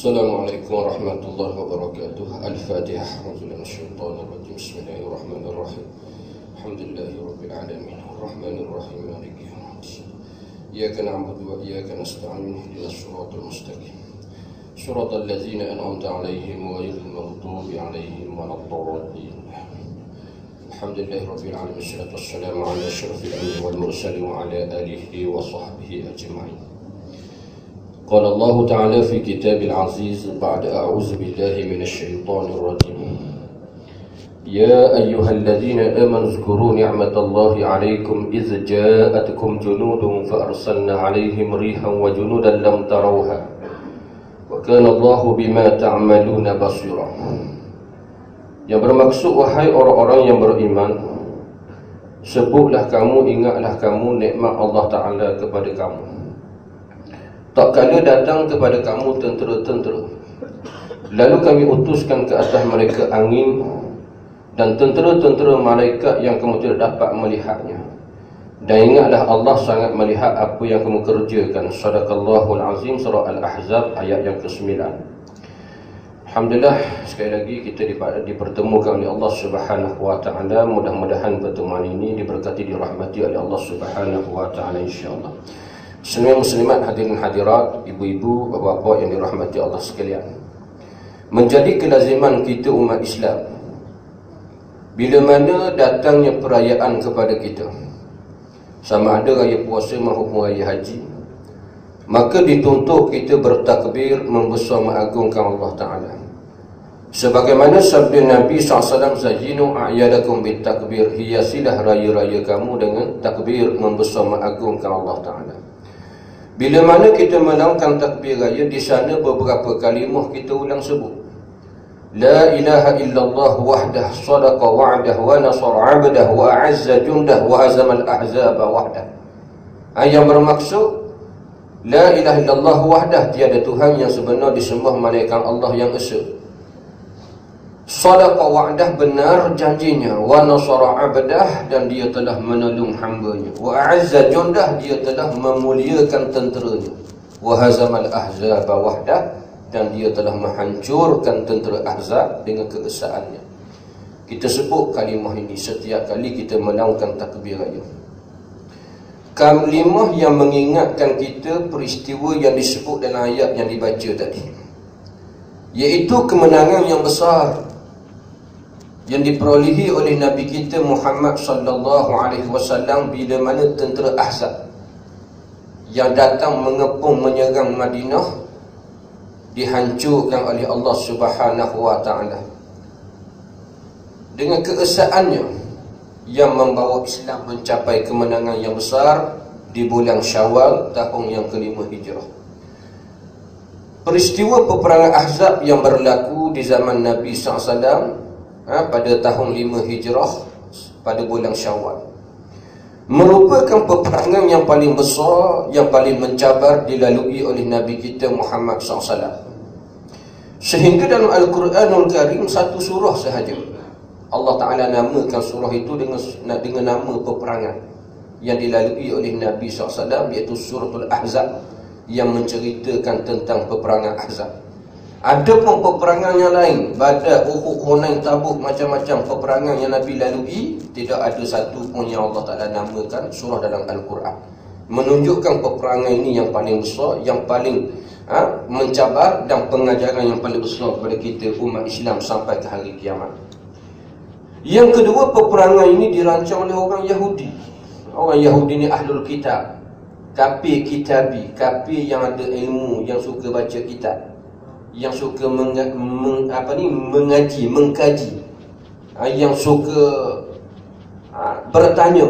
السلام عليكم ورحمة الله وبركاته. الفاتحة. أعوذ بالله من الشيطان الرجيم. بسم الله الرحمن الرحيم. الحمد لله رب العالمين الرحمن الرحيم مالك يوم الدين. إياك نعبد وإياك نستعين اهدنا الصراط المستقيم صراط الذين أنعمت عليهم غير المغضوب عليهم ولا الضالين. الحمد لله رب العالمين والصلاة والسلام على أشرف الأنبياء والمرسلين وعلى آله وصحبه أجمعين. قال الله تعالى في كتاب العزيز بعد أعوذ بالله من الشيطان الرجيم. يا أيها الذين آمنوا اذكروا نعمة الله عليكم إذ جاءتكم جنود فأرسلنا عليهم ريحا وجنودا لم تروها وكان الله بما تعملون بصيرا. Yang bermaksud, wahai orang-orang yang beriman, sebutlah kamu, ingatlah kamu nikmat Allah Ta'ala kepada kamu. Tak kala datang kepada kamu tentera-tentera, lalu kami utuskan ke atas mereka angin dan tentera-tentera malaikat yang kamu tidak dapat melihatnya. Dan ingatlah Allah sangat melihat apa yang kamu kerjakan. Sadaqallahul Azim, surah Al-Ahzab ayat yang ke-9. Alhamdulillah, sekali lagi kita dipertemukan oleh Allah Subhanahu wa Ta'ala. Mudah-mudahan pertemuan ini diberkati, dirahmati oleh Allah Subhanahu wa Ta'ala, insya-Allah. Muslimin muslimat, hadirin hadirat, ibu-ibu, bapa-bapa yang dirahmati Allah sekalian. Menjadi kelaziman kita umat Islam, bila mana datangnya perayaan kepada kita, sama ada raya puasa maupun raya haji, maka dituntut kita bertakbir, membesar mengagungkan Allah Ta'ala. Sebagaimana sabda Nabi SAW, Zayyinu a'yadakum bitakbir, hiasilah raya-raya kamu dengan takbir, membesar mengagungkan Allah Ta'ala. Bila mana kita melakukan takbir raya, di sana beberapa kalimah kita ulang sebut. La ilaha illallah wahdah sadaqa wa'dah wa nasara 'abdah wa a'azza jundah wa hazamal ahzaba wahdah. Yang bermaksud, la ilaha illallah wahdah, tiada Tuhan yang sebenar disembah melainkan Allah yang esa. Sadaqa wa'dah, benar janjinya. Wa nasara 'abdah, dan dia telah menolong hambanya. Wa a'azza jundah, dia telah memuliakan tenteranya. Wa hazamal ahzaba wahdah, dan dia telah menghancurkan tentera Ahzab dengan keesaannya. Kita sebut kalimah ini setiap kali kita melakukan takbir raya. Kalimah yang mengingatkan kita peristiwa yang disebut dalam ayat yang dibaca tadi, iaitu kemenangan yang besar yang diperolehi oleh Nabi kita Muhammad sallallahu alaihi wasallam bila mana tentera Ahzab yang datang mengepung menyerang Madinah dihancurkan oleh Allah Subhanahu wa Ta'ala dengan keesaannya yang membawa Islam mencapai kemenangan yang besar di bulan Syawal tahun yang ke-5 Hijrah. Peristiwa peperangan Ahzab yang berlaku di zaman Nabi SAW pada tahun 5 Hijrah pada bulan Syawal merupakan peperangan yang paling besar, yang paling mencabar dilalui oleh Nabi kita Muhammad SAW. Sehingga dalam Al-Quranul Karim satu surah sahaja Allah Ta'ala namakan surah itu dengan nama peperangan yang dilalui oleh Nabi SAW, iaitu Suratul Ahzab, yang menceritakan tentang peperangan Ahzab. Ada pun peperangan yang lain, Badar, Uhud, Hunain, Tabuk, macam-macam peperangan yang Nabi lalui, tidak ada satu pun yang Allah Ta'ala namakan surah dalam Al-Quran. Menunjukkan peperangan ini yang paling besar, yang paling mencabar, dan pengajaran yang paling besar kepada kita umat Islam sampai ke hari kiamat. Yang kedua, peperangan ini dirancang oleh orang Yahudi. Orang Yahudi ni ahlul kitab, kafir kitabi, kafir yang ada ilmu, yang suka baca kitab, yang suka mengaji, mengkaji, yang suka bertanya,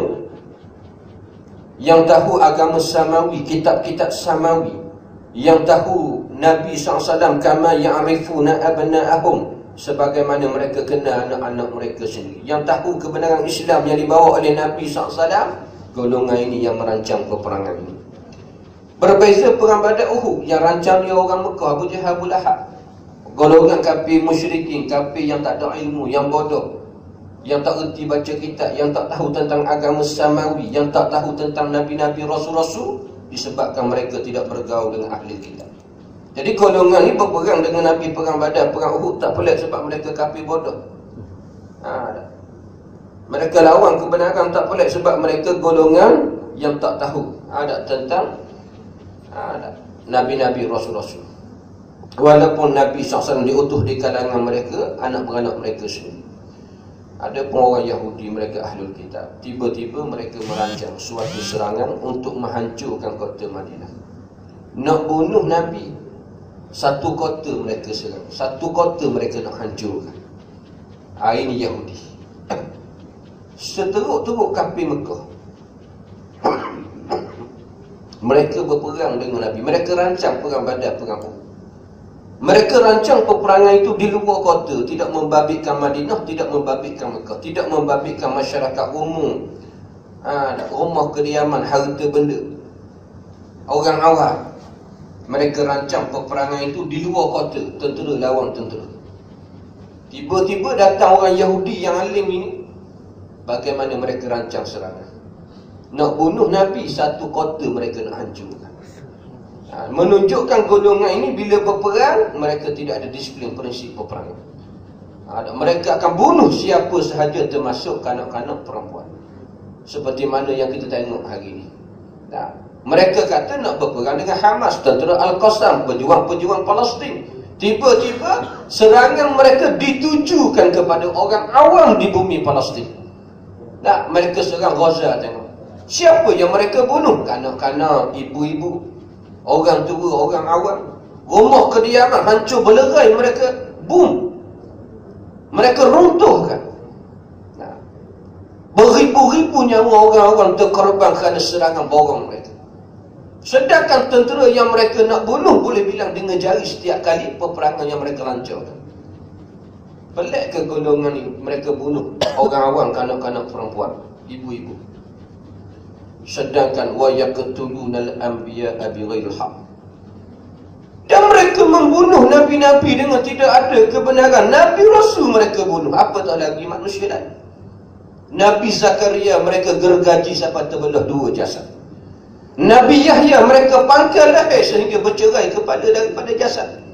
yang tahu agama samawi, kitab-kitab samawi, yang tahu Nabi SAW kama ya'rifuna abna'ahum, sebagaimana mereka kenal anak-anak mereka sendiri, yang tahu kebenaran Islam yang dibawa oleh Nabi SAW. Golongan ini yang merancang peperangan ini. Berbeza perang Badar, Uhud, yang rancang dia orang Mekah, Abu Jahal, Abu Lahab. Golongan kafir musyrikin, kafir yang tak ada ilmu, yang bodoh, yang tak erti baca kitab, yang tak tahu tentang agama samawi, yang tak tahu tentang nabi-nabi, rasul-rasul, disebabkan mereka tidak bergaul dengan ahli kitab. Jadi golongan ni berperang dengan Nabi, perang Badar, perang Uhud, tak pelik sebab mereka kafir bodoh. Mereka lawan kebenaran tak pelik sebab mereka golongan yang tak tahu tentang Nabi-Nabi, Rasul-Rasul. Walaupun Nabi SAW diutus di kalangan mereka, anak beranak mereka sendiri. Ada pun orang Yahudi, mereka Ahlul Kitab, tiba-tiba mereka merancang suatu serangan untuk menghancurkan kota Madinah. Nak bunuh Nabi, satu kota mereka serang, satu kota mereka nak hancurkan. Ini Yahudi. Seteruk-teruk kafir Mekah. Mereka berperang dengan Nabi. Mereka rancang perang Badar, perang Uhud. Mereka rancang peperangan itu di luar kota, tidak membabitkan Madinah, tidak membabitkan Mekah, tidak membabitkan masyarakat umum, rumah kediaman, harta benda, orang awam. Mereka rancang peperangan itu di luar kota, tentera lawan tentera. Tiba-tiba datang orang Yahudi yang alim ini. Bagaimana mereka rancang serangan? Nak bunuh Nabi, satu kota mereka nak hancurkan. Menunjukkan golongan ini bila berperang, mereka tidak ada disiplin prinsip peperangan. Mereka akan bunuh siapa sahaja, termasuk kanak-kanak perempuan. Seperti mana yang kita tengok hari ini. Mereka kata nak berperang dengan Hamas, tentera Al-Qassam, pejuang-pejuang Palestin. Tiba-tiba serangan mereka ditujukan kepada orang awam di bumi Palestin. Mereka serang Gaza, tengok. Siapa yang mereka bunuh? Kanak-kanak, ibu-ibu, orang tua, orang awam. Rumah kediaman hancur berlerai, mereka boom. Mereka runtuhkan. Beribu-ribu nyawa orang-orang terkorban kerana serangan borong mereka. Sedangkan tentera yang mereka nak bunuh boleh bilang dengan jari setiap kali peperangan yang mereka lancarkan. Pelik ke golongan ini? Mereka bunuh orang awam, kanak-kanak perempuan, ibu-ibu. Sedangkan wa yaqtulunal anbiya'a bighairil haqq. Dan mereka membunuh nabi-nabi dengan tidak ada kebenaran. Nabi Rasul mereka bunuh. Apa tak lagi manusia lain? Nabi Zakaria mereka gergaji sampai terbelah dua jasad. Nabi Yahya mereka pangkal leher sehingga bercerai kepala daripada jasad.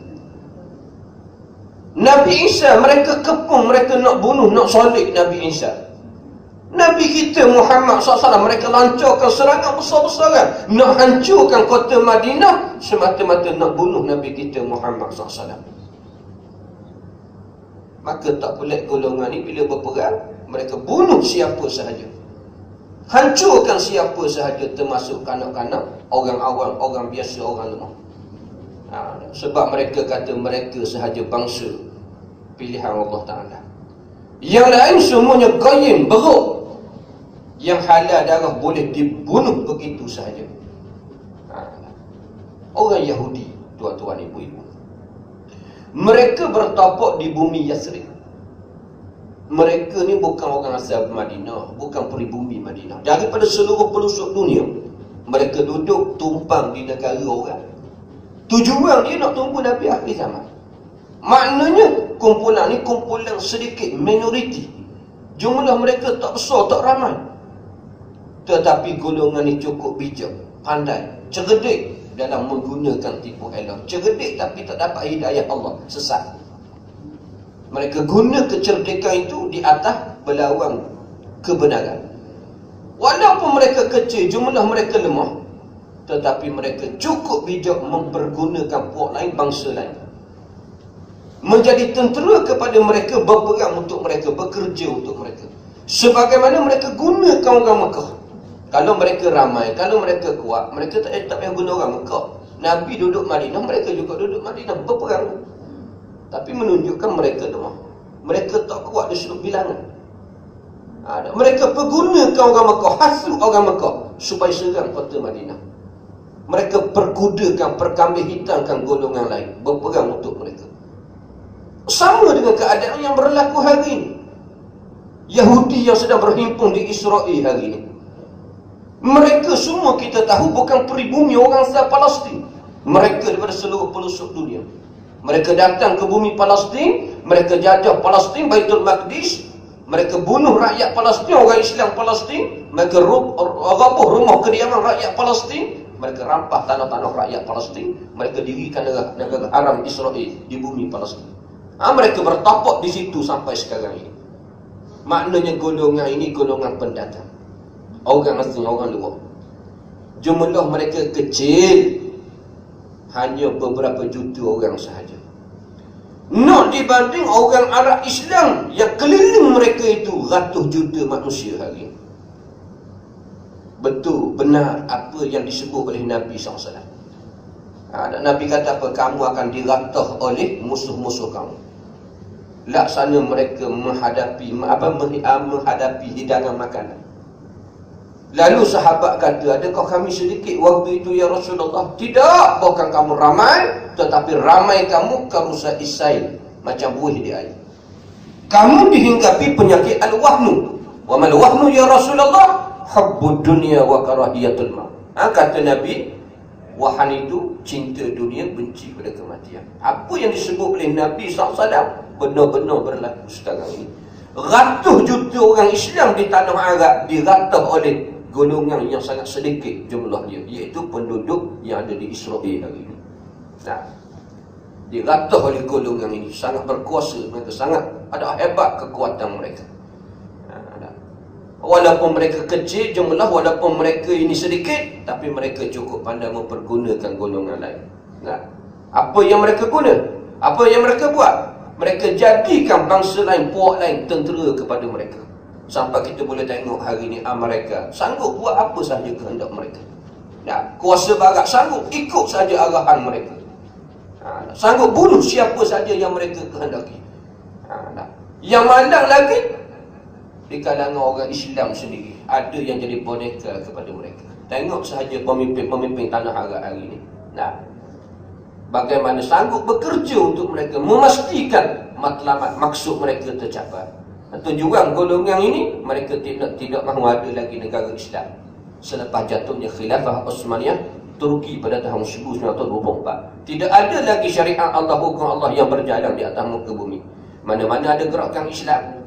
Nabi Isa mereka kepung, mereka nak bunuh, nak solid Nabi Isa. Nabi kita Muhammad SAW mereka lancarkan serangan besar-besaran, nak hancurkan kota Madinah semata-mata nak bunuh Nabi kita Muhammad SAW. Maka tak pelik golongan ni bila berperang, mereka bunuh siapa sahaja, hancurkan siapa sahaja, termasuk kanak-kanak, orang awam, orang biasa, orang lemah. Sebab mereka kata mereka sahaja bangsa pilihan Allah Ta'ala. Yang lain semuanya qayyim, beruk. Yang halal darah boleh dibunuh begitu sahaja. Orang Yahudi, tuan-tuan ibu-ibu, mereka bertapak di bumi Yasrib. Mereka ni bukan orang asal Madinah, bukan peribumi Madinah. Daripada seluruh pelosok dunia, mereka duduk tumpang di negara orang. Tujuan dia nak tunggu Nabi akhir zaman. Maknanya kumpulan ni kumpulan sedikit, minoriti. Jumlah mereka tak besar, tak ramai. Tetapi golongan ni cukup bijak, pandai, cerdik dalam menggunakan tipu elah. Cerdik tapi tak dapat hidayah Allah, sesat. Mereka guna kecerdikan itu di atas berlawan kebenaran. Walaupun mereka kecil, jumlah mereka lemah, tetapi mereka cukup bijak mempergunakan puak lain, bangsa lain, menjadi tentera kepada mereka, berperang untuk mereka, bekerja untuk mereka. Sebagaimana mereka gunakan orang Mekah. Kalau mereka ramai, kalau mereka kuat, mereka tak payah guna orang Mekah. Nabi duduk Madinah, mereka juga duduk Madinah, berperang. Tapi menunjukkan mereka lemah. Mereka tak kuat di sudut bilangan. Mereka pergunakan orang Mekah, hasut orang Mekah supaya serang kota Madinah. Mereka perkudakan, perkambing hitamkan golongan lain, berperang untuk mereka. Sama dengan keadaan yang berlaku hari ini. Yahudi yang sedang berhimpun di Israel hari ini, mereka semua kita tahu bukan peribumi orang asal Palestin. Mereka daripada seluruh pelosok dunia. Mereka datang ke bumi Palestin, mereka jajah Palestin, Baitul Maqdis, mereka bunuh rakyat Palestin, orang Islam Palestin, mereka rabuh rumah kediaman rakyat Palestin, mereka rampas tanah-tanah rakyat Palestin, mereka dirikan negara haram Israel di bumi Palestin. Mereka bertapak di situ sampai sekarang ini. Maknanya golongan ini golongan pendatang, orang asing, orang luar. Jumlah mereka kecil, hanya beberapa juta orang sahaja. Nak dibanding orang Arab Islam yang keliling mereka itu ratus juta manusia hari ini. Betul, benar apa yang disebut oleh Nabi SAW. Nabi kata apa? Kamu akan diratah oleh musuh-musuh kamu. Laksana mereka menghadapi hidangan makanan. Lalu sahabat kata, adakah kami sedikit waktu itu ya Rasulullah? Tidak, bukan kamu ramai, tetapi ramai kamu karusa isail, macam buih di air. Kamu dihinggapi penyakit al-wahnu. Wa mal wahnu ya Rasulullah? Hubbud dunia wa karahiyatul maut. Kata Nabi, wahan itu cinta dunia, benci pada kematian. Apa yang disebut oleh Nabi SAW benar-benar berlaku sekarang ini. Ratus juta orang Islam di tanah Arab diratah oleh golongan yang sangat sedikit jumlah dia, iaitu penduduk yang ada di Israel hari ini. Diratah oleh golongan ini, sangat berkuasa, mereka sangat ada hebat kekuatan mereka. Walaupun mereka kecil jumlah, walaupun mereka ini sedikit, tapi mereka cukup pandai mempergunakan golongan lain. Apa yang mereka guna? Apa yang mereka buat? Mereka jadikan bangsa lain, puak lain, tentera kepada mereka. Sampai kita boleh tengok hari ini Amerika sanggup buat apa sahaja kehendak mereka. Kuasa barat sanggup ikut saja arahan mereka. Sanggup bunuh siapa saja yang mereka kehendaki. Yang mandang lagi, di kalangan orang Islam sendiri ada yang jadi boneka kepada mereka. Tengok sahaja pemimpin tanah Arab hari ini. Bagaimana sanggup bekerja untuk mereka memastikan matlamat maksud mereka tercapai. Tujuan golongan ini, mereka tidak mahu ada lagi negara Islam selepas jatuhnya khilafah Osmaniyah Turki pada tahun 1924. Tidak ada lagi syariat Allah, hukum Allah yang berjalan di atas muka bumi. Mana-mana ada gerakan Islam,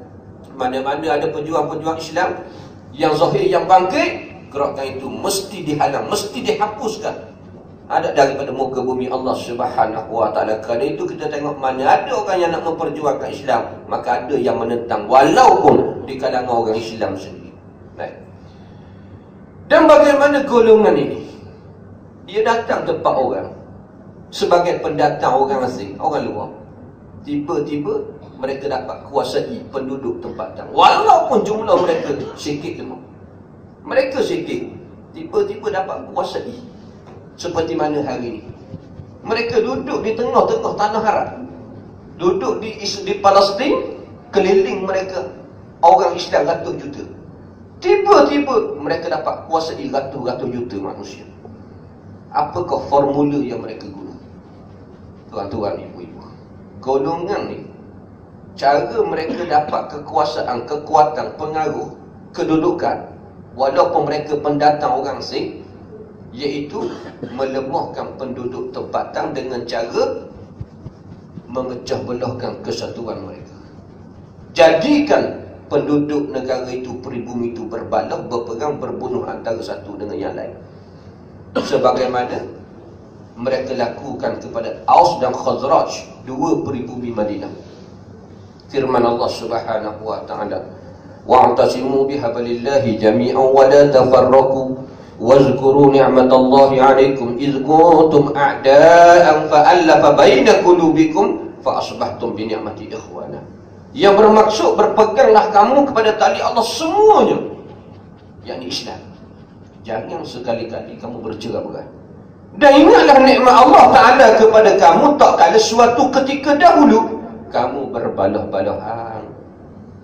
mana-mana ada pejuang-pejuang Islam yang zahir, yang bangkit, gerakan itu mesti dihalang, mesti dihapuskan ada daripada muka bumi Allah Subhanahu wa taala. Kerana itu kita tengok mana ada orang yang nak memperjuangkan Islam, maka ada yang menentang, walaupun di kalangan orang Islam sendiri. Baik. Dan bagaimana golongan ini? Dia datang tempat orang sebagai pendatang, orang asing, orang luar. Tiba-tiba mereka dapat kuasai penduduk tempatan, walaupun jumlah mereka sikit lemah. Mereka sikit, tiba-tiba dapat kuasai. Seperti mana hari ini mereka duduk di tengah-tengah tanah Arab, duduk di Palestin, keliling mereka orang Islam ratus juta. Tiba-tiba mereka dapat kuasai ratus-ratus juta manusia. Apakah formula yang mereka guna? Tuan-tuan, ibu-ibu, golongan ni, cara mereka dapat kekuasaan, kekuatan, pengaruh, kedudukan, walaupun mereka pendatang orang asing, iaitu melemahkan penduduk tempatan dengan cara memecah belahkan kesatuan mereka. Jadikan penduduk negara itu, pribumi itu berbalah, berperang, berbunuh antara satu dengan yang lain. Sebagaimana mereka lakukan kepada Aus dan Khazraj, dua pribumi Madinah. Firman Allah Subhanahu wa taala, wa'tasimu bihablillahi jami'an wa la tafarraqu wazkuru ni'matallahi 'alaikum idh kuntum a'da'an fa'alafa baina qulubikum fa asbahtum bi ni'mati ikhwana. Yang bermaksud berpeganglah kamu kepada tali Allah semuanya, yakni Islam. Jangan sekali-kali kamu bercerai-berai. Dan ingatlah nikmat Allah Ta'ala kepada kamu, tak kala suatu ketika dahulu kamu berbalah-balahan,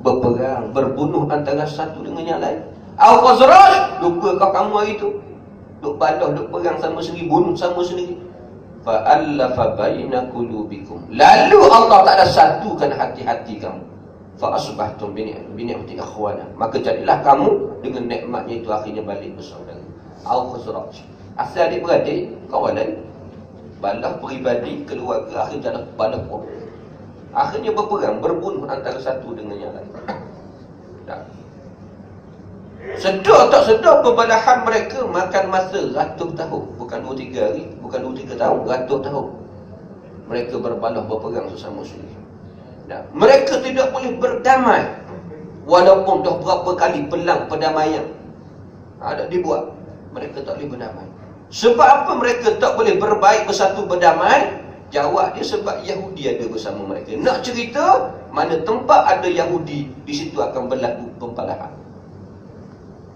berperang, berbunuh antara satu dengan yang lain. Al-Khazraj, lupakah kamu hari itu? Duk balah, duk perang sama sendiri, bunuh sama sendiri. Fa'allafa baina qulubikum. Lalu Allah Ta'ala satukan hati-hati kamu. Fa'asbahtum bini'mati akhwana. Maka jadilah kamu dengan nikmatnya itu akhirnya balik bersaudara. Al-Khazraj, asal adik-beradik, kawalan, balah peribadi, keluarga, akhirnya adalah balah pun. Akhirnya berperang, berbunuh antara satu dengan yang lain. Sedar tak sedar pembalahan mereka makan masa ratus tahun. Bukan 2-3 hari, bukan 2-3 tahun, ratus tahun. Mereka berbalah berperang sesama sendiri. Nah, mereka tidak boleh berdamai. Walaupun dah berapa kali pelang perdamaian ada dibuat, mereka tak boleh berdamai. Sebab apa mereka tak boleh berbaik bersatu berdamai? Jawab dia sebab Yahudi ada bersama mereka. Nak cerita, mana tempat ada Yahudi, di situ akan berlaku pembalahan.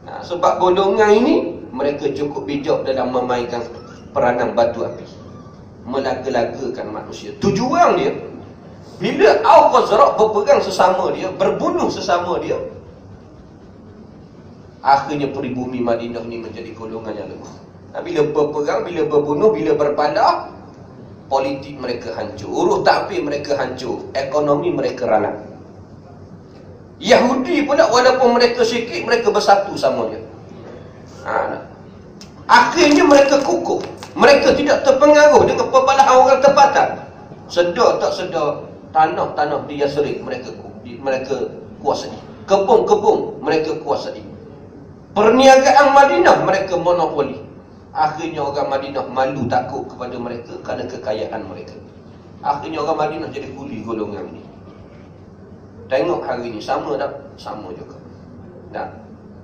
Nah, sebab golongan ini, mereka cukup bijak dalam memainkan peranan batu api, melaga-lagakan manusia. Tujuan dia, bila Al-Khazraj berperang sesama dia, berbunuh sesama dia, akhirnya peribumi Madinah ni menjadi golongan yang lemah. Nah, bila berperang, bila berbunuh, bila berbalah, politik mereka hancur, urus takfir mereka hancur, ekonomi mereka ranah. Yahudi pula walaupun mereka sikit, mereka bersatu sama dia. Akhirnya mereka kukuh, mereka tidak terpengaruh dengan perbalahan orang tempatan. Sedar tak sedar, tanah-tanah di Yasrib mereka kuasai, kebun-kebun mereka kuasai, perniagaan Madinah mereka monopoli. Akhirnya orang Madinah malu takut kepada mereka kerana kekayaan mereka. Akhirnya orang Madinah jadi huli golongan ini. Tengok hari ini sama tak? Sama juga. Nah,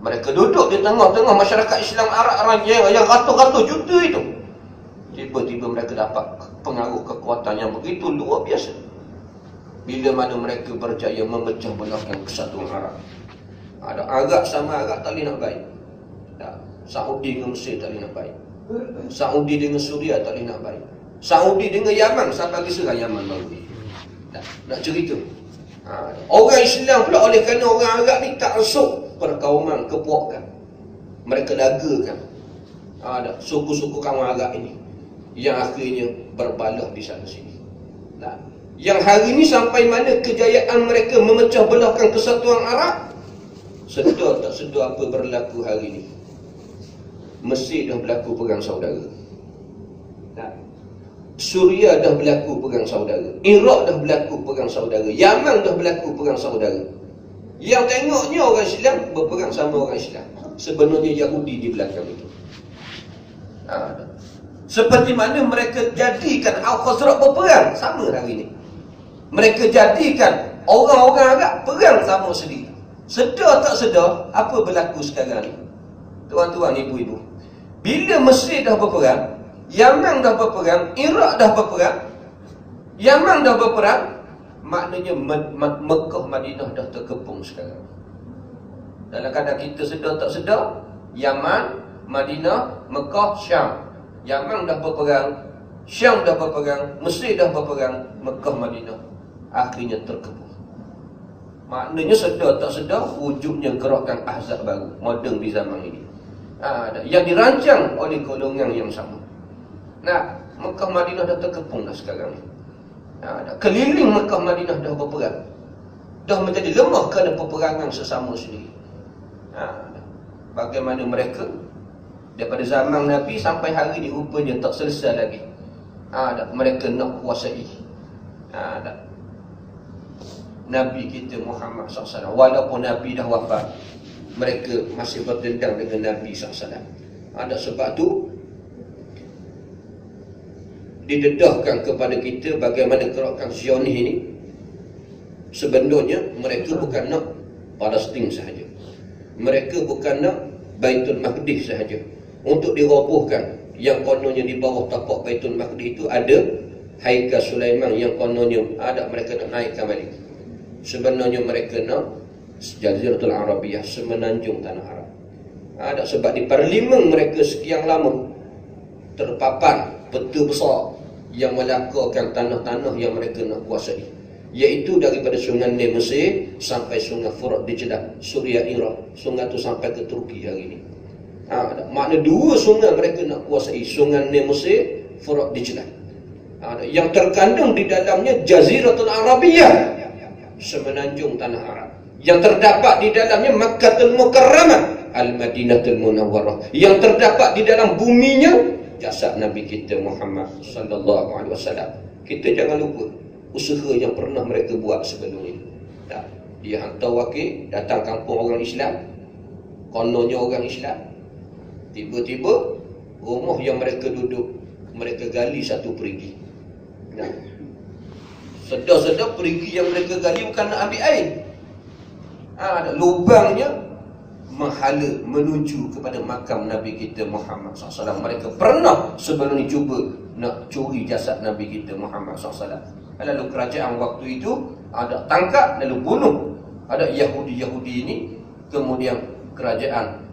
mereka duduk di tengah-tengah masyarakat Islam Arab yang ratus-ratus juta itu. Tiba-tiba mereka dapat pengaruh kekuatan yang begitu luar biasa. Bila mana mereka berjaya memecah belahkan kesatuan Arab. Ada Arab sama Arab tak boleh nak baik. Saudi dengan Mesir tak boleh nak baik. Saudi dengan Suria tak boleh nak baik. Saudi dengan Yaman, sampai lagi serang Yaman baru ni. Nak cerita. Orang Islam pula oleh kerana orang Arab ni tak masuk perkauman, kepuakan. Mereka lagakan suku-suku kaum Arab ini, yang akhirnya berbalah di sana sini. Yang hari ini sampai mana kejayaan mereka memecah belahkan kesatuan Arab. Sedar tak sedar apa berlaku hari ini. Mesir dah berlaku perang saudara. Suria dah berlaku perang saudara. Iraq dah berlaku perang saudara. Yaman dah berlaku perang saudara. Yang tengoknya orang Islam berperang sama orang Islam. Sebenarnya Yahudi di belakang itu. Seperti mana mereka jadikan Al-Khazraj berperang sama hari ini. Mereka jadikan orang-orang Arab perang sama sendiri. Sedar tak sedar apa berlaku sekarang ni? Tuan-tuan, ibu-ibu, bila Mesir dah berperang, Yaman dah berperang, Iraq dah berperang, Yaman dah berperang, maknanya Mekah, Madinah dah terkepung sekarang. Dalam keadaan kita sedar tak sedar, Yaman, Madinah, Mekah, Syam. Yaman dah berperang, Syam dah berperang, Mesir dah berperang, Mekah, Madinah akhirnya terkepung. Maknanya sedar tak sedar, wujudnya gerakan ahzab baru, moden di zaman ini, yang dirancang oleh golongan yang sama. Nah, Mekah Madinah dah terkepung dah sekarang ni. Keliling Mekah Madinah dah berperang, dah menjadi lemah kerana peperangan sesama sendiri. Bagaimana mereka daripada zaman Nabi sampai hari ini rupanya tak selesai lagi. Mereka nak kuasai Nabi kita Muhammad SAW. Walaupun Nabi dah wafat, mereka masih berdendam dengan Nabi SAW. Sebab tu didedahkan kepada kita bagaimana gerakan Zionis ini. Sebenarnya mereka bukan nak Palestin sahaja, mereka bukan nak Baitul Maqdis sahaja untuk dirobohkan. Yang kononnya di bawah tapak Baitul Maqdis itu ada Haikal Sulaiman, yang kononnya mereka nak naikkan balik. Sebenarnya mereka nak Jaziratul Arabiyah, semenanjung tanah Arab. Sebab di parlimen mereka sekian lama terpapar peta besar yang melakarkan tanah-tanah yang mereka nak kuasai, iaitu daripada sungai Nil Mesir sampai sungai Furat di Jeddah, Suria, Iraq. Sungai tu sampai ke Turki hari ini. Makna dua sungai mereka nak kuasai, sungai Nil Mesir, Furat di Jeddah. Yang terkandung di dalamnya Jaziratul Arabiyah, semenanjung tanah Arab. Yang terdapat di dalamnya Makkahul Mukarramah, Al-Madinatul Munawwarah. Yang terdapat di dalam buminya jasad Nabi kita Muhammad sallallahu alaihi wasallam. Kita jangan lupa usaha yang pernah mereka buat sebelum ini. Dia hantar wakil datang kampung orang Islam, kononnya orang Islam. Tiba-tiba rumah yang mereka duduk, mereka gali satu perigi. Nah, sedar-sedar perigi yang mereka gali bukan nak ambil air. Ada lubangnya menghala menuju kepada makam Nabi kita Muhammad SAW. Mereka pernah sebelum ni cuba nak curi jasad Nabi kita Muhammad SAW. Lalu kerajaan waktu itu ada tangkap lalu bunuh. Ada Yahudi-Yahudi ini. Kemudian kerajaan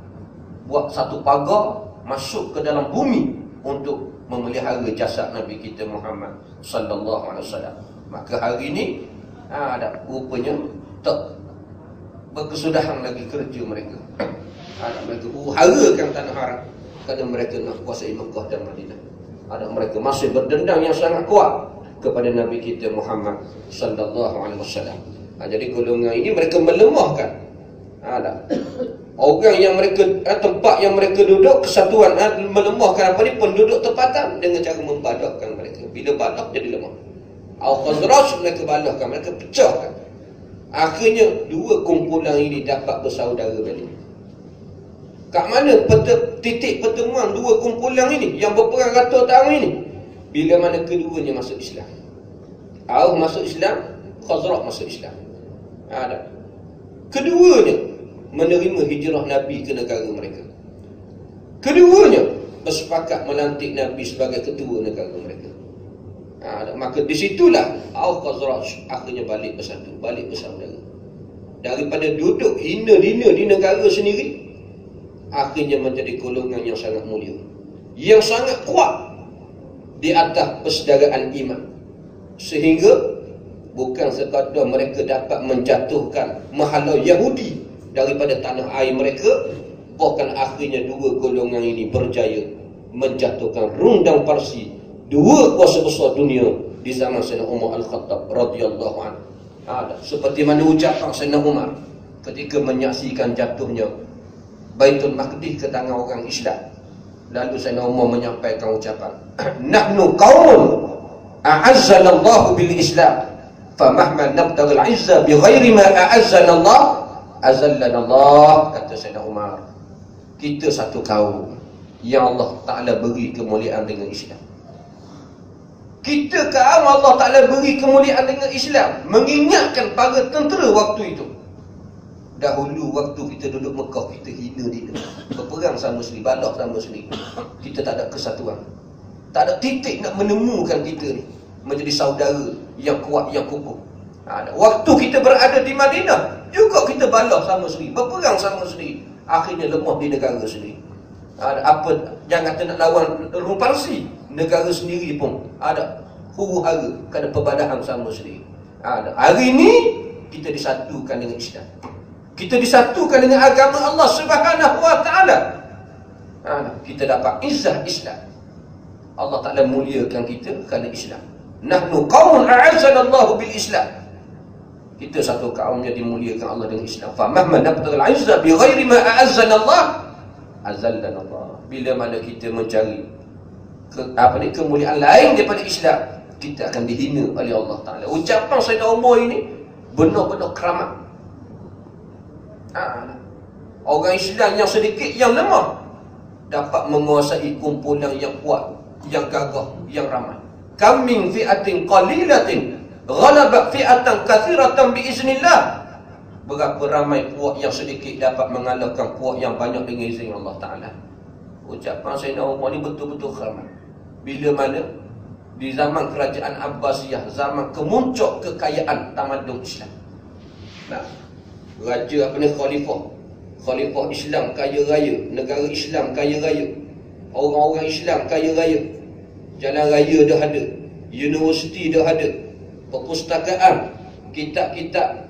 buat satu pagar masuk ke dalam bumi untuk memelihara jasad Nabi kita Muhammad sallallahu alaihi wasallam. Maka hari ini ada rupanya tak berkesudahan lagi kerja mereka. Ada mereka harakan tanah haram kerana mereka nak kuasai Mekah dan Madinah. Ada mereka masih berdendam yang sangat kuat kepada Nabi kita Muhammad sallallahu alaihi wasallam. Jadi golongan ini mereka melemahkan ada orang yang mereka tempat yang mereka duduk, kesatuan melemahkan apa ni penduduk tempatan dengan cara membadakkan mereka. Bila badak jadi lemah. Al-Khazraj mereka badakkan, mereka pecahkan. Akhirnya dua kumpulan ini dapat bersaudara balik. Kat mana titik pertemuan dua kumpulan ini yang berperang ratus tahun ini? Bila mana keduanya masuk Islam. Aus masuk Islam, Khazraj masuk Islam. Ada. Keduanya menerima hijrah Nabi ke negara mereka. Keduanya bersepakat melantik Nabi sebagai ketua negara mereka. Maka disitulah Aus Khazraj akhirnya balik bersatu, balik bersaudara. Daripada duduk hina-hina di negara sendiri, akhirnya menjadi golongan yang sangat mulia, yang sangat kuat di atas persaudaraan iman. Sehingga bukan sekadar mereka dapat menjatuhkan menghalau Yahudi daripada tanah air mereka, bahkan akhirnya dua golongan ini berjaya menjatuhkan Rum dan Parsi, dua kuasa besar dunia di zaman Sayyidina Umar Al-Khattab radhiyallahu anhu. Seperti mana ucapan Sayyidina Umar ketika menyaksikan jatuhnya Baitul Maqdis ke tangan orang Islam. Lalu Sayyidina Umar menyampaikan ucapan, nahnu qaumun a'azzana Allah bil Islam, famahma nabtaghi al-'izza bighairi ma a'azzana Allah azallana Allah. Kata Sayyidina Umar, kita satu kaum yang Allah Ta'ala beri kemuliaan dengan Islam. Kita kaum Allah Ta'ala beri kemuliaan dengan Islam. Mengingatkan para tentera waktu itu. Dahulu waktu kita duduk Mekah, kita hina dia, berperang sama sendiri, balak sama sendiri. Kita tak ada kesatuan, tak ada titik nak menemukan kita ni menjadi saudara yang kuat, yang kukuh. Waktu kita berada di Madinah juga kita balak sama sendiri, berperang sama sendiri. Akhirnya lemah di negara sendiri. Jangan kata nak lawan Rum Parsi, negara sendiri pun ada huru-hara kerana perbadahan sama sendiri. Hari ini kita disatukan dengan Islam. Kita disatukan dengan agama Allah Subhanahu wa Ta'ala. Kita dapat izzah Islam. Allah Ta'ala muliakan kita kerana Islam. Nahnu qaumun a'azzana Allah bil Islam. Kita satu kaum yang dimuliakan Allah dengan Islam. Fa mahma nabtaghil 'izza bi ghairi ma a'azzana Allah azallana Allah. Bila mana kita mencari kemuliaan lain daripada Islam, kita akan dihina oleh Allah Ta'ala. Ucapan Sayyidina Umar ini benar-benar keramat. Orang Islam yang sedikit, yang lemah, dapat menguasai kumpulan yang kuat, yang gagah, yang ramai. Kam min fi'atin qalilatin ghalabat fi'atan katsiratan biiznillah. Berapa ramai puak yang sedikit dapat mengalahkan puak yang banyak dengan izin Allah Ta'ala. Ucapan Sayyidina Umar ni betul-betul keramat. Bila mana di zaman kerajaan Abbasiyah, zaman kemuncak kekayaan tamadun Islam. Raja Khalifah Islam kaya raya, negara Islam kaya raya, orang-orang Islam kaya raya, jalan raya dah ada, universiti dah ada, perpustakaan, kitab-kitab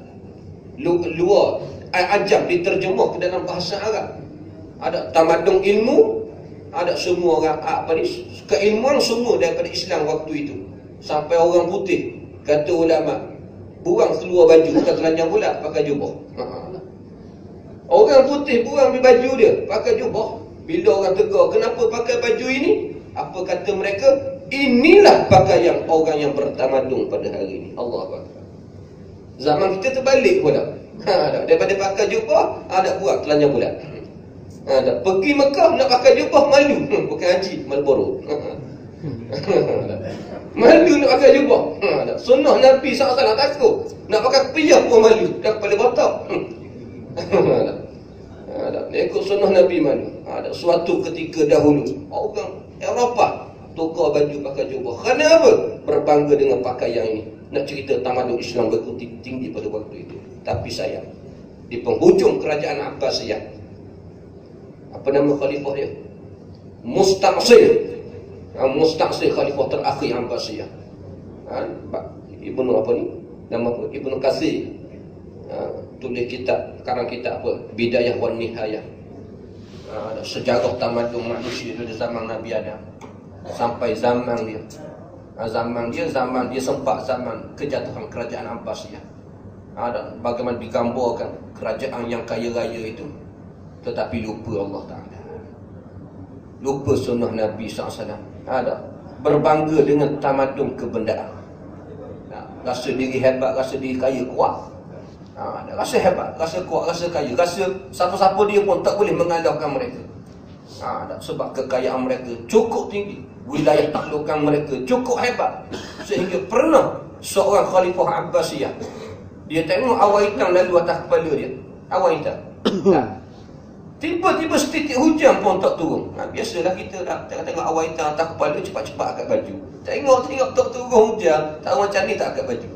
luar ajam diterjemah ke dalam bahasa Arab. Ada tamadun ilmu, ada semua orang keilmuan semua daripada Islam waktu itu. Sampai orang putih, kata ulama, buang keluar baju, bukan telanjang pula, pakai jubah. Orang putih buang baju dia, pakai jubah. Bila orang tegur, kenapa pakai baju ini? Apa kata mereka? Inilah pakaian orang yang bertamadun pada hari ini. Allah Akbar. Zaman kita terbalik pula. Daripada pakai jubah, ada buang telanjang pula. Pergi Mekah nak pakai jubah malu. Bukan haji, Marlboro. Malu nak pakai jubah. Sunnah Nabi SAW takut. Nak pakai kepiah pun malu. Dah kepala botak. Ikut sunnah Nabi malu. Suatu ketika dahulu orang Eropah tukar baju pakai jubah. Kenapa? Berbangga dengan pakaian ini. Nak cerita tamadun Islam begitu tinggi pada waktu itu. Tapi sayang, di penghujung kerajaan Abbasiyah, apa nama khalifah dia? Musta'sir. Musta'sir khalifah terakhir Abbasiyah. Ibnu apa ni? Nama apa? Ibnu Katsir. Tulis kitab, karang kitab apa? Bidayah wan Nihayah. Sejarah tamadun manusia dari zaman Nabi Adam sampai zaman dia. Zaman dia sempat zaman kejatuhan kerajaan Abbasiyah. Bagaimana digambarkan kerajaan yang kaya raya itu, tetapi lupa Allah Ta'ala, lupa sunnah Nabi SAW. Berbangga dengan tamadun kebendaan. Rasa diri hebat, rasa diri kaya, kuat. Rasa hebat, rasa kuat, rasa kaya, rasa siapa-siapa dia pun tak boleh mengalahkan mereka. Sebab kekayaan mereka cukup tinggi, wilayah taklukan mereka cukup hebat, sehingga pernah seorang khalifah Abbasiyah, dia tengok awan hitam lalu atas kepala dia. Awan hitam. Tiba-tiba setitik hujan pun tak turun. Biasalah kita tengok awan hitam atas kepala, cepat-cepat angkat baju. Tengok tak turun hujan, tak macam ni tak angkat baju.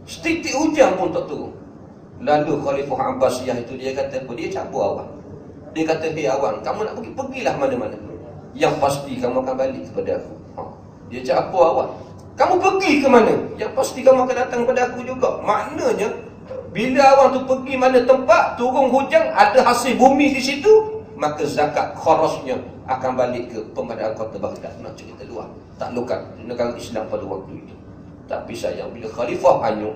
Setitik hujan pun tak turun. Lalu Khalifah Abbasiyah itu dia kata apa? Dia cabut awan. Dia kata, hei awan, kamu nak pergilah mana-mana. Yang pasti kamu akan balik kepada aku. Dia cabut awan. Kamu pergi ke mana? Yang pasti kamu akan datang kepada aku juga. Maknanya, bila awan tu pergi mana tempat, turun hujan, ada hasil bumi di situ, maka zakat kharasnya akan balik ke pemadaan kota Baghdad. Nak cerita luar. Taklukan negara Islam pada waktu itu. Tapi sayang, bila khalifah hanyut,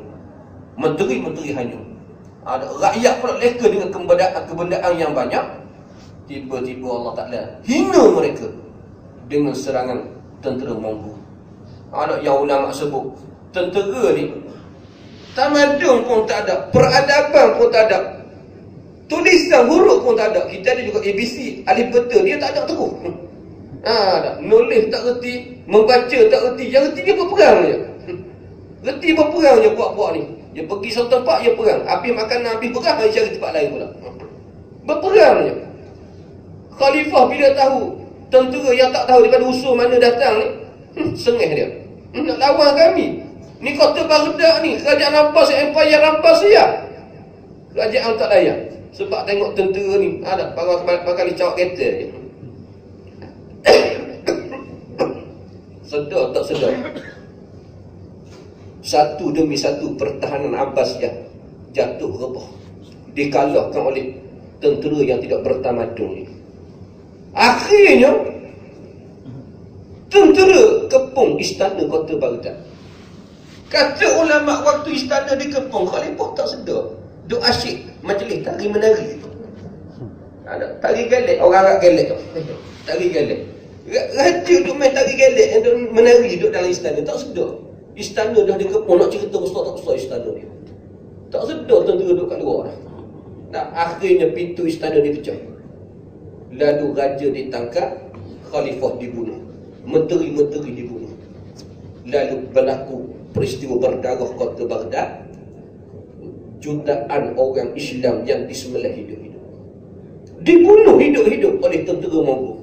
menteri-menteri hanyut, rakyat pula leka dengan kebendaan yang banyak, tiba-tiba Allah Ta'ala hina mereka dengan serangan tentera Mongol. Yang ulama sebut, tentera ni tamadun pun tak ada, peradaban pun tak ada, tulisan huruf pun tak ada. Kita ada juga ABC, alif beta, dia tak ada terus. Nulis tak reti, membaca tak reti, yang reti dia berperang je. Reti berperang je buat-buat ni. Dia pergi satu tempat, dia perang. Habis makanan, habis perang, dia cari tempat lain pula. Berperang je. Khalifah bila tahu tentera yang tak tahu daripada usul mana datang ni, sengih dia. Nak lawan kami. Ni kota Baghdad ni, kerajaan Abbas, Empire Abbasiyah. Kerajaan tak layak. Sebab tengok tentera ni, ada bakal cawak kereta je. Sedar tak sedar, satu demi satu pertahanan Abbasiyah jatuh rebah, dikalahkan oleh tentera yang tidak bertamadun ni. Akhirnya tentera kepung istana kota Baghdad. Kata ulama, waktu istana dikepung, khalifah tak sedar, duk asyik majlis tari menari. Tari gelek, orang Arab gelek tu. Tari gelek. Raja duk main tari gelek, menari duk dalam istana, tak sedar. Istana dah dikepung, nak cerita besar tak besar istana dia. Tak sedar tentera duduk kat luar. Akhirnya pintu istana dipecah. Lalu raja ditangkap, khalifah dibunuh, menteri-menteri dibunuh. Lalu berlaku peristiwa berdarah kota Baghdad. Jutaan orang Islam yang disembelih hidup-hidup, dibunuh hidup-hidup oleh tentera Mongol.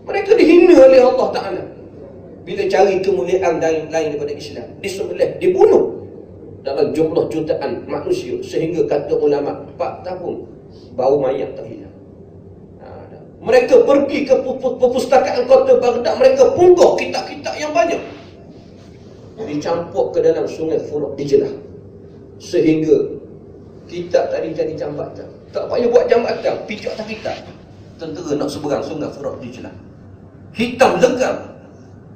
Mereka dihina oleh Allah Ta'ala bila cari kemuliaan lain daripada Islam. Disembelih, dibunuh dalam jumlah jutaan manusia, sehingga kata ulama 4 tahun bau mayat tak hilang. Mereka pergi ke perpustakaan kota Baghdad, mereka punggah kitab-kitab yang banyak, dicampur ke dalam sungai Furat Dijlah, sehingga kitab tadi jadi jambatan. Tak payah buat jambatan, pijak atas kitab. Tentera nak seberang sungai Furat Dijlah, hitam legam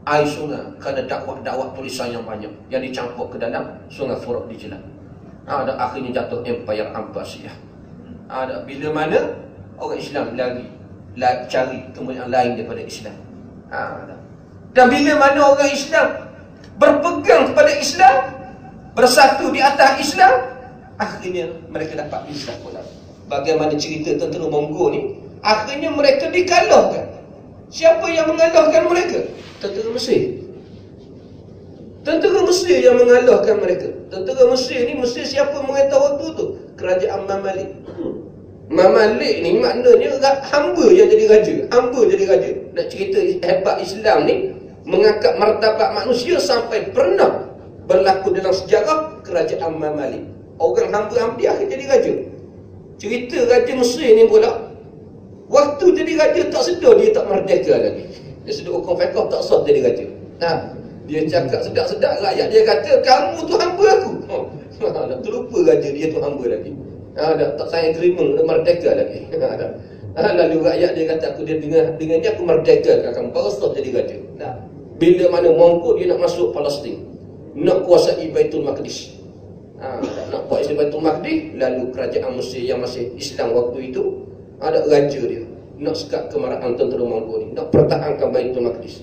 air sungai kerana dakwah-dakwah tulisan yang banyak yang dicampur ke dalam sungai Furat Dijlah. Akhirnya jatuh Empire Abbasiyah. Bila mana orang Islam lagi cari kemuliaan lain daripada Islam. Dan bila mana orang Islam berpegang kepada Islam, bersatu di atas Islam, akhirnya mereka dapat Islam pula. bagaimana cerita tentera Mongol ni, akhirnya mereka dikalahkan. Siapa yang mengalahkan mereka? Tentera Mesir. Tentera Mesir yang mengalahkan mereka. Tentera Mesir ni, Mesir siapa mengetahui waktu tu? Kerajaan Mamalik. Mamalik ni maknanya hamba yang jadi raja. Hamba jadi raja. Nak cerita hebat Islam ni, mengangkat martabat manusia sampai pernah berlaku dalam sejarah kerajaan Mamalik. Orang hamba hampir akhir jadi raja. Cerita Raja Mesir ni pula, waktu jadi raja tak sedar dia tak merdeka lagi. Dia sedar hukum fiqh tak sah jadi raja. Dia cakap sedap-sedap rakyat, dia kata kamu tu hamba aku. Nak terlupa raja dia tu hamba lagi. Tak saya terima merdeka lagi. Lalu rakyat dia kata aku dengannya aku merdeka kamu, baru sah jadi raja. Bila mana Mongol dia nak masuk Palestin, nak kuasai Baitul Maqdis. Nak kuasai Baitul Maqdis, lalu kerajaan Mesir yang masih Islam waktu itu, ada raja dia nak sekat kemarahan tentera Mongol ni, nak pertahankan Baitul Maqdis.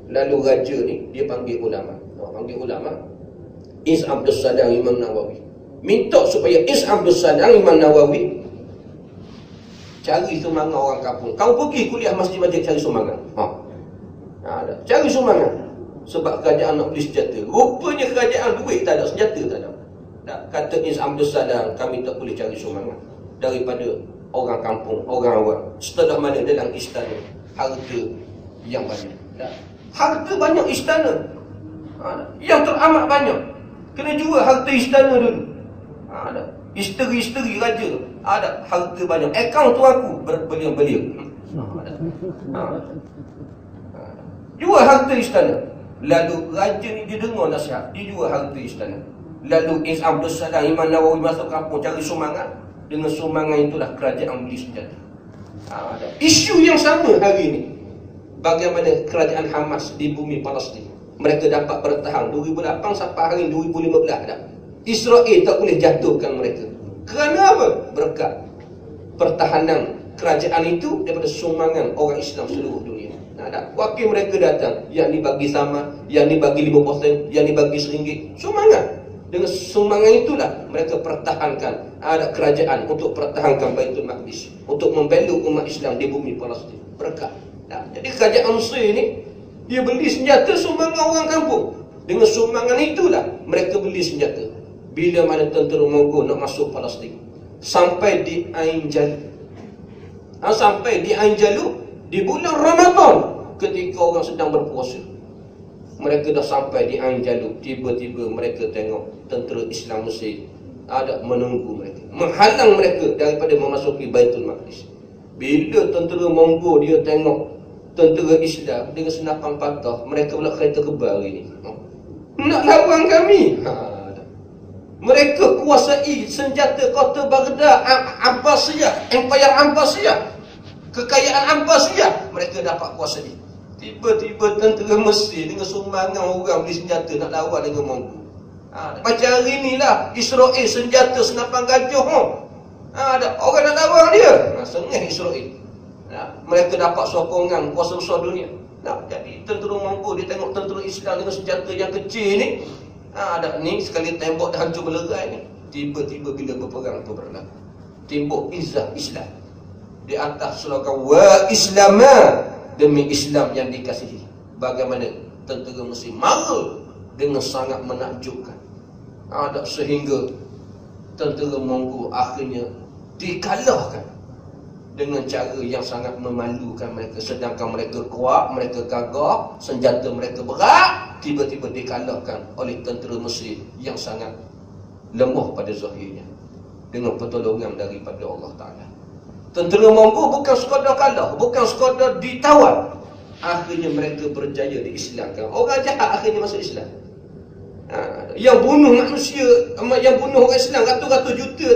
Lalu raja ni dia panggil ulama. Is Abdul Salam Imam Nawawi, minta supaya Is Abdul Salam Imam Nawawi cari sumbangan orang kampung. Kau pergi kuliah masjid-masjid cari sumbangan. Cari sumbangan. Sebab kerajaan nak beli senjata. Rupanya kerajaan duit tak ada, senjata tak ada. Kata Is Abdul Salam, kami tak boleh cari sumbangan daripada orang kampung, orang awam. Setelah mana dalam istana harta yang banyak. Harta banyak istana, yang teramat banyak. Kena jual harta istana dulu. Isteri-isteri raja ada harta banyak. Akaun tu aku berbelia-belia. Jual harta istana. Lalu raja ni dia dengar nasihat, dia jual harta istana. Lalu Is Abdul Salam Imam Nawawi masuk kampung cari sumbangan. Dengan sumbangan itulah kerajaan beli senjata. Isu yang sama hari ini, bagaimana kerajaan Hamas di bumi Palestin. Mereka dapat bertahan 2008 sampai hari 2015 dah. Israel tak boleh jatuhkan mereka. Kerana apa? Berkat pertahanan kerajaan itu daripada sumbangan orang Islam seluruh dunia. Wakil mereka datang, yang ni bagi sama, yang ni bagi 5%, yang ni bagi RM1. Sumbangan. Dengan sumbangan itulah mereka pertahankan ada kerajaan untuk pertahankan Baitul Maqdis, untuk membela umat Islam di bumi Palestin. Berkat. Jadi kerajaan Mesir ni dia beli senjata sumbangan orang kampung. Dengan sumbangan itulah mereka beli senjata. Bila mana tentera Mongol nak masuk Palestin, sampai di Ain Jalut. Sampai di Ain Jalut di bulan Ramadan ketika orang sedang berpuasa. Mereka dah sampai di Ain Jalut, tiba-tiba mereka tengok tentera Islam Mesir ada menunggu mereka, menghalang mereka daripada memasuki Baitul Maqdis. Bila tentera Mongol dia tengok tentera Islam dengan senapan patah, mereka pula kereta kebal ini. Nak lawan kami. Mereka kuasai senjata kota Baghdad, Abbasiyah, Empire Abbasiyah, kekayaan Abbasiyah mereka dapat kuasai. Tiba-tiba tentera Mesir dengan sumbangan orang beli senjata nak lawan dengan Mongol. Macam hari inilah Israel senjata senapan gajah. Ada orang nak lawan dia. Sengih Israel. Mereka dapat sokongan kuasa besar dunia. Jadi tentera Mongol dia tengok tentera Islam dengan senjata yang kecil ni. Ada ni sekali tembok dah hancur berlerai ni. Tiba-tiba bila berperang tu berlaku, timbul izzah Islam. Di atas slogan wa Islama, demi Islam yang dikasihi. Bagaimana tentera Mesir marah dengan sangat menakjubkan. Sehingga tentera Mongol akhirnya dikalahkan dengan cara yang sangat memalukan mereka. Sedangkan mereka kuat, mereka gagah, senjata mereka berat, tiba-tiba dikalahkan oleh tentera Mesir yang sangat lemah pada zahirnya dengan pertolongan daripada Allah Ta'ala. Tentera Mongol bukan sekadar kalah, bukan sekadar ditawan, akhirnya mereka berjaya diislamkan. Orang jahat akhirnya masuk Islam. Yang bunuh manusia, yang bunuh orang Islam ratus-ratus juta,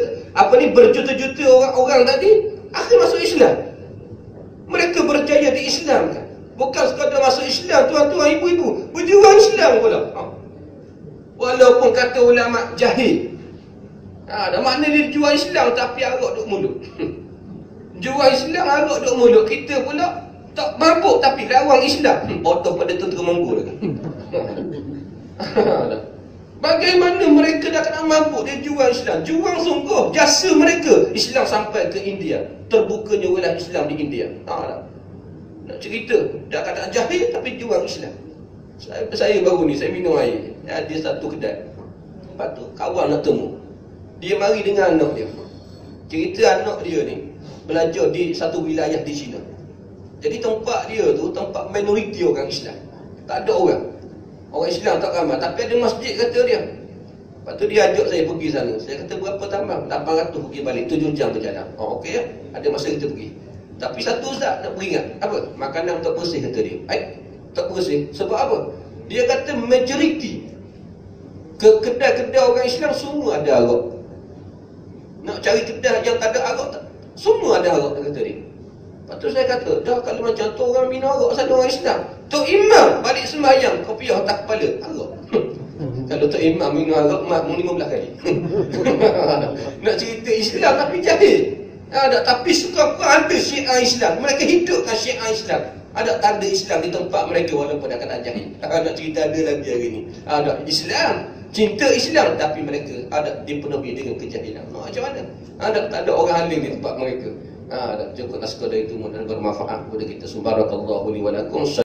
berjuta-juta orang tadi, akhir masuk Islam. Mereka berjaya diislamkan. Bukan sekadar masuk Islam, tuan-tuan, ibu-ibu, berjuang Islam pula. Walaupun kata ulama jahil, makna dia jual Islam tapi arak duk mulut. Jual Islam arak duk mulut. Kita pula tak mabuk tapi lawan Islam. Bodoh pada tentera Mongol lagi. Bagaimana mereka dah kena mampu dia jual Islam? Jual sungguh jasa mereka. Islam sampai ke India. Terbukanya wilayah Islam di India. Nak cerita, dah kata jahil tapi jual Islam. Saya baru ni, saya minum air. Ada satu kedai. Lepas tu kawan nak temu. Dia mari dengan anak dia. Cerita anak dia ni belajar di satu wilayah di China. Jadi tempat dia tu tempat minoriti orang Islam. Tak ada orang. Orang Islam tak ramai, tapi ada masjid kata dia. Lepas tu dia ajak saya pergi sana. Saya kata berapa tambang? 800 pergi balik, 7 jam berjalan. Oh okey ya, ada masa kita pergi. Tapi satu Ustaz nak peringat. Apa? Makanan tak bersih kata dia. Tak bersih. Sebab apa? Dia kata majoriti kedai-kedai orang Islam semua ada arak. Nak cari kedai yang tak ada arak tak? Semua ada arak kata dia. Lepas tu saya kata, dah kalau macam tu orang minum arak sana orang Islam. Tok Imam balik sembahyang kopiah atas kepala arak. Kalau Tok Imam minum arak mak 15 kali. Nak cerita Islam tapi jahil. Tapi suka ada syiar Islam. Mereka hidupkan syiar Islam. Ada tanda Islam di tempat mereka walaupun dah kena jahil. Nak cerita ada lagi hari ni. Ada Islam, cinta Islam tapi mereka ada dipenuhi dengan kejahilan. Macam mana? Tak ada orang alim di tempat mereka. Cukup naskah dari itu mudah bermanfaat kepada kita. Subhanakallahu li wa lakum.